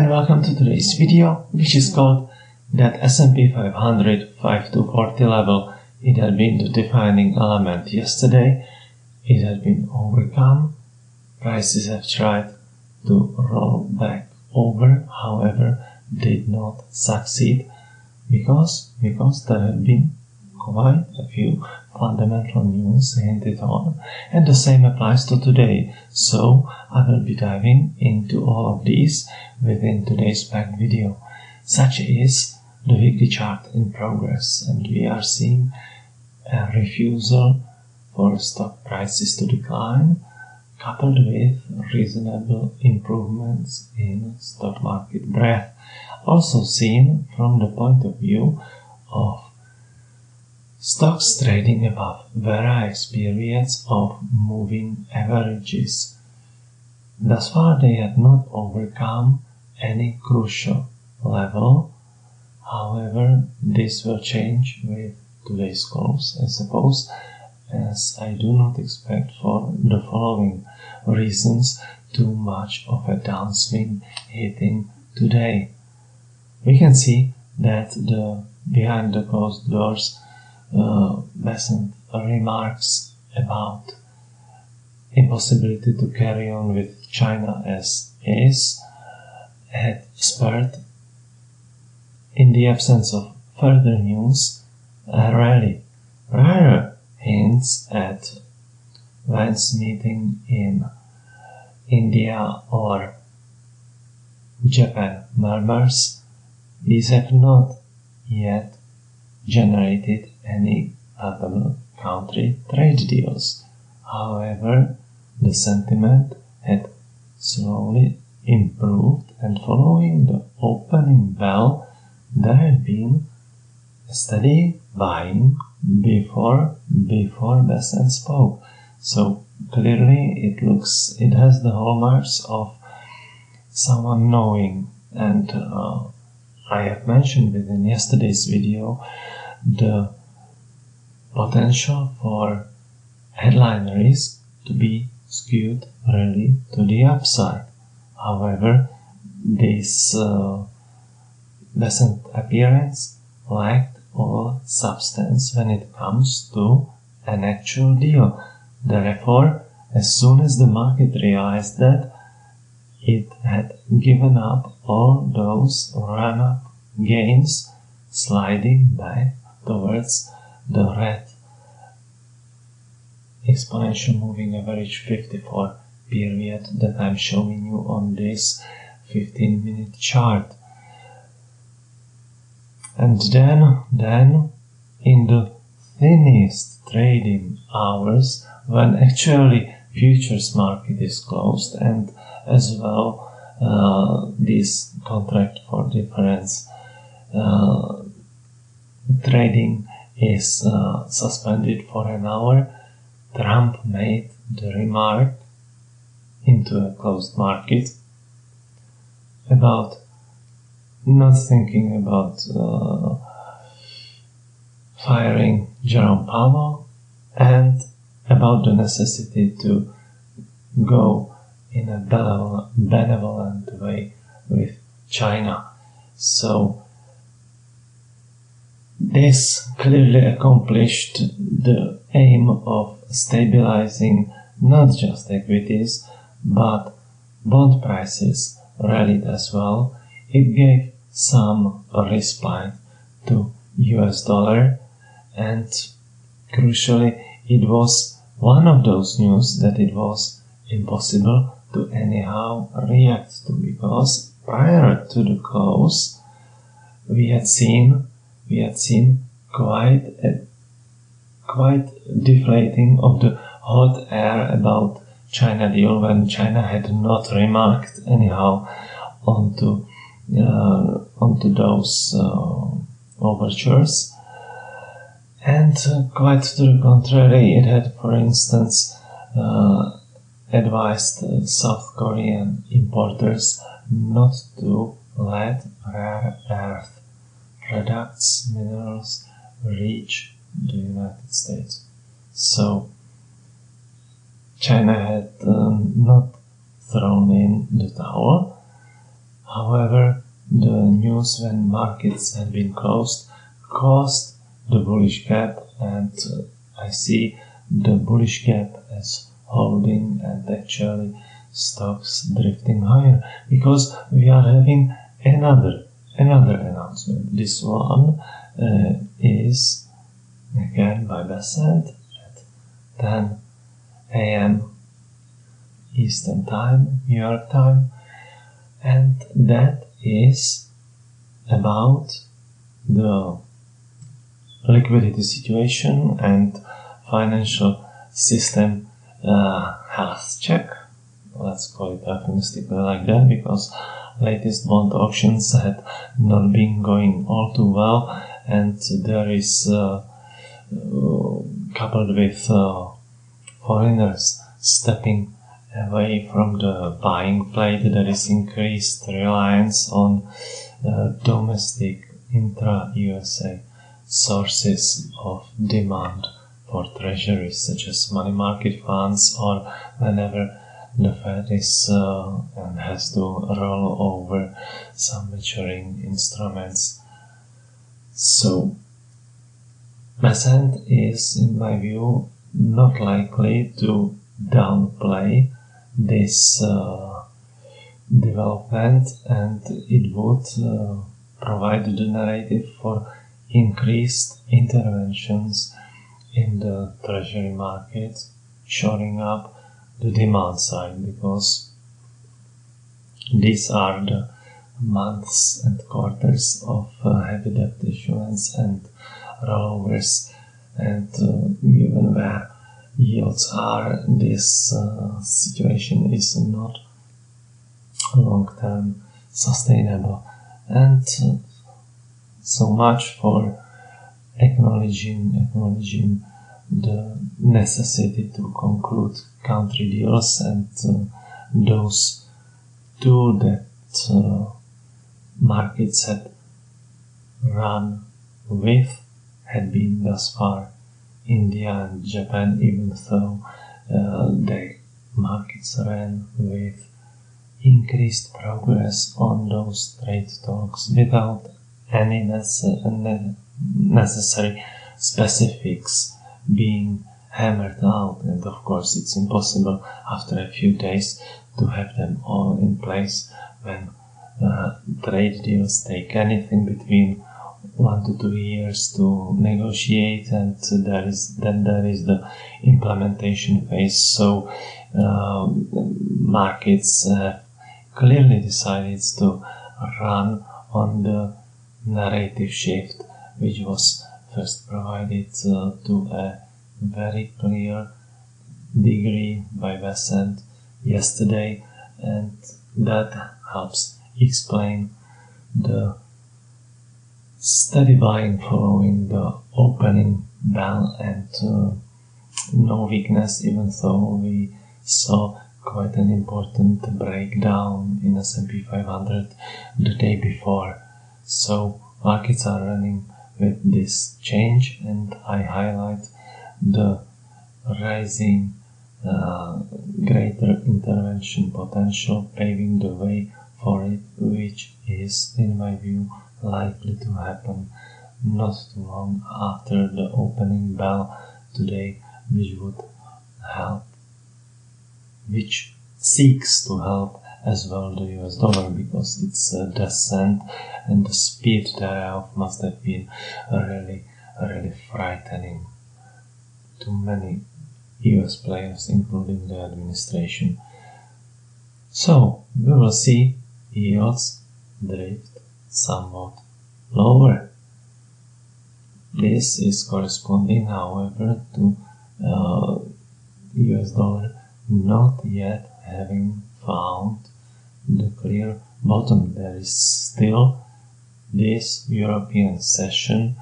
and welcome to today's video, which is called that S&P 500 5 to 40 level. It had been the defining element yesterday. It has been overcome. Prices have tried to roll back over, however, did not succeed because there have been quite a few fundamental news hinted on, and the same applies to today. So I will be diving into all of these within today's packed video. Such is the weekly chart in progress, and we are seeing a refusal for stock prices to decline, coupled with reasonable improvements in stock market breadth, also seen from the point of view of stocks trading above various periods of moving averages. Thus far they have not overcome any crucial level. However, this will change with today's close, I suppose, as I do not expect for the following reasons too much of a downswing hitting today. We can see that the behind the closed doors Bessent remarks about impossibility to carry on with China as is had spurred, in the absence of further news, a rally. Rather hints at Vance meeting in India or Japan murmurs. These have not yet generated any notable country trade deals. However, the sentiment had slowly improved, and following the opening bell, there had been a steady buying before Bessent spoke. So clearly it has the hallmarks of someone knowing, and I have mentioned within yesterday's video the potential for headline risk to be skewed really to the upside. However, this Bessent appearance lacked all substance when it comes to an actual deal. Therefore, as soon as the market realized that, it had given up all those run-up gains, sliding back towards the red exponential moving average 54 period that I'm showing you on this 15-minute chart. And then in the thinnest trading hours, when actually futures market is closed, and as well this contract for difference trading is suspended for an hour, Trump made the remark into a closed market about not thinking about firing Jerome Powell, and about the necessity to go in a benevolent way with China. So this clearly accomplished the aim of stabilizing not just equities, but bond prices rallied as well. It gave some respite to US dollar, and crucially it was one of those news that it was impossible to anyhow react to, because prior to the close we had seen quite deflating of the hot air about China deal, when China had not remarked anyhow onto those overtures, and quite to the contrary, it had, for instance, advised South Korean importers not to let rare earth products, minerals, reach the United States. So China had not thrown in the towel. However, news when markets had been closed caused the bullish gap, and I see the bullish gap as holding and actually stocks drifting higher, because we are having another announcement. This one is again by Bessent at 10 a.m. Eastern Time, New York time, and that is about the liquidity situation and financial system health check. Let's call it euphemistically like that, because latest bond auctions had not been going all too well, and there is coupled with foreigners stepping away from the buying plate, there is increased reliance on domestic intra-USA sources of demand for treasuries, such as money market funds, or whenever the Fed is and has to roll over some maturing instruments. So Bessent is, in my view, not likely to downplay this development, and it would provide the narrative for increased interventions in the treasury market, shoring up the demand side, because these are the months and quarters of heavy debt issuance and rollovers, and given where yields are, this situation is not long-term sustainable. And so much for acknowledging the necessity to conclude country deals, and those two that markets had run with had been thus far India and Japan, even though the markets ran with increased progress on those trade talks without any necessary specifics being hammered out. And of course it's impossible after a few days to have them all in place when trade deals take anything between 1 to 2 years to negotiate, and there is the implementation phase. So markets clearly decided to run on the narrative shift, which was first provided to a very clear degree by Bessent yesterday, and that helps explain the steady buying following the opening bell, and no weakness, even though we saw quite an important breakdown in S&P 500 the day before. So markets are running with this change, and I highlight the rising greater intervention potential paving the way for it, which is, in my view, likely to happen not too long after the opening bell today, which seeks to help as well the US dollar, because its descent and the speed thereof must have been really frightening to many US players, including the administration. So we will see yields drift somewhat lower. This is corresponding, however, to US dollar not yet having found the clear bottom. There is still this European session.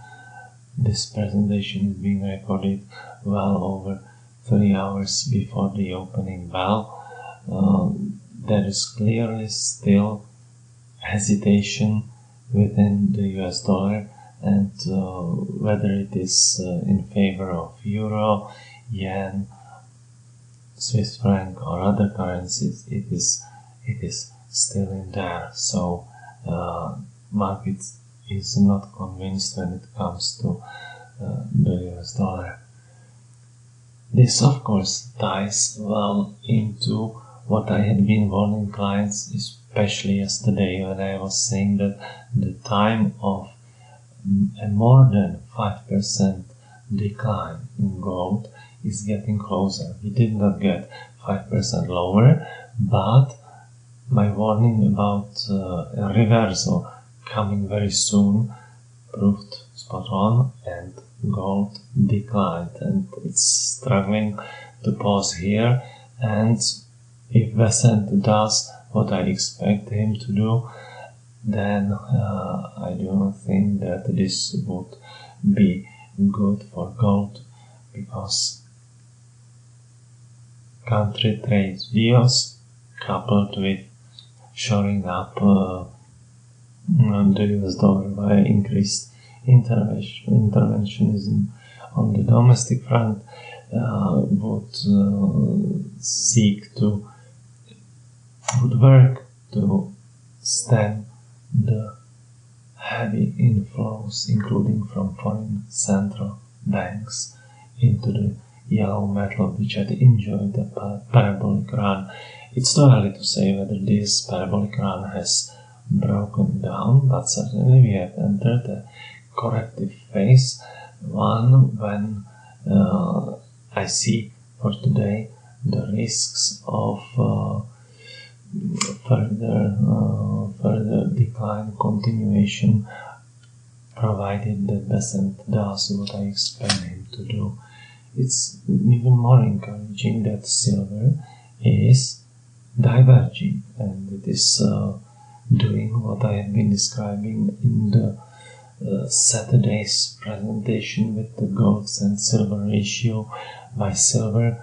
This presentation is being recorded well over 3 hours before the opening bell. There is clearly still hesitation within the US dollar, and whether it is in favor of euro, yen, Swiss franc or other currencies, it is still in there. So market is not convinced when it comes to the US dollar. This of course ties well into what I had been warning clients, especially yesterday, when I was saying that the time of a more than 5% decline in gold is getting closer. We did not get 5% lower, but my warning about a reversal coming very soon proved spot on, and gold declined, and it's struggling to pause here. And if Bessent does what I expect him to do, then I do not think that this would be good for gold, because country trade deals coupled with shoring up the US dollar by increased interventionism on the domestic front would work to stem the heavy inflows, including from foreign central banks, into the yellow metal, which had enjoyed a parabolic run. It's too early to say whether this parabolic run has broken down, but certainly we have entered a corrective phase, one when I see for today the risks of further decline continuation, provided that Bessent does what I expect him to do. It's even more encouraging that silver is diverging, and it is doing what I have been describing in the Saturday's presentation with the gold and silver ratio, by silver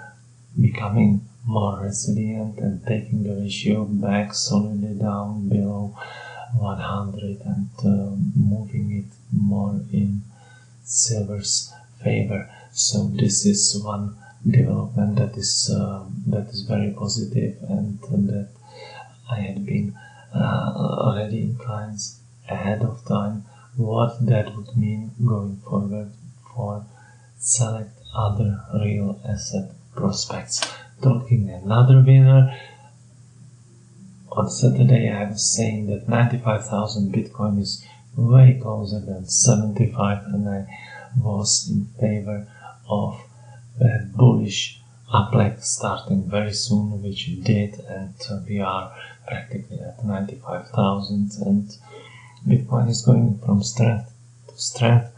becoming more resilient and taking the ratio back solidly down below 100 and moving it more in silver's favor. So this is one development that is very positive, and that I had been already inclined ahead of time what that would mean going forward for select other real asset prospects. Talking another winner, on Saturday I was saying that 95,000 Bitcoin is way closer than 75, and I was in favor of a bullish up leg starting very soon, which it did, and we are practically at 95,000, and Bitcoin is going from strength to strength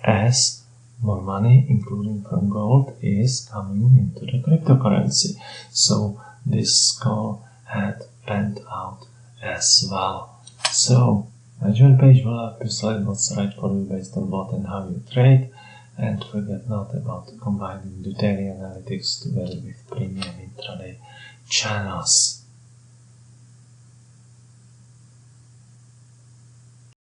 as more money, including from gold, is coming into the cryptocurrency. So this call had panned out as well. So my joint page will help you select what's right for you based on what and how you trade, and forget not about combining the daily analytics together with premium intraday channels.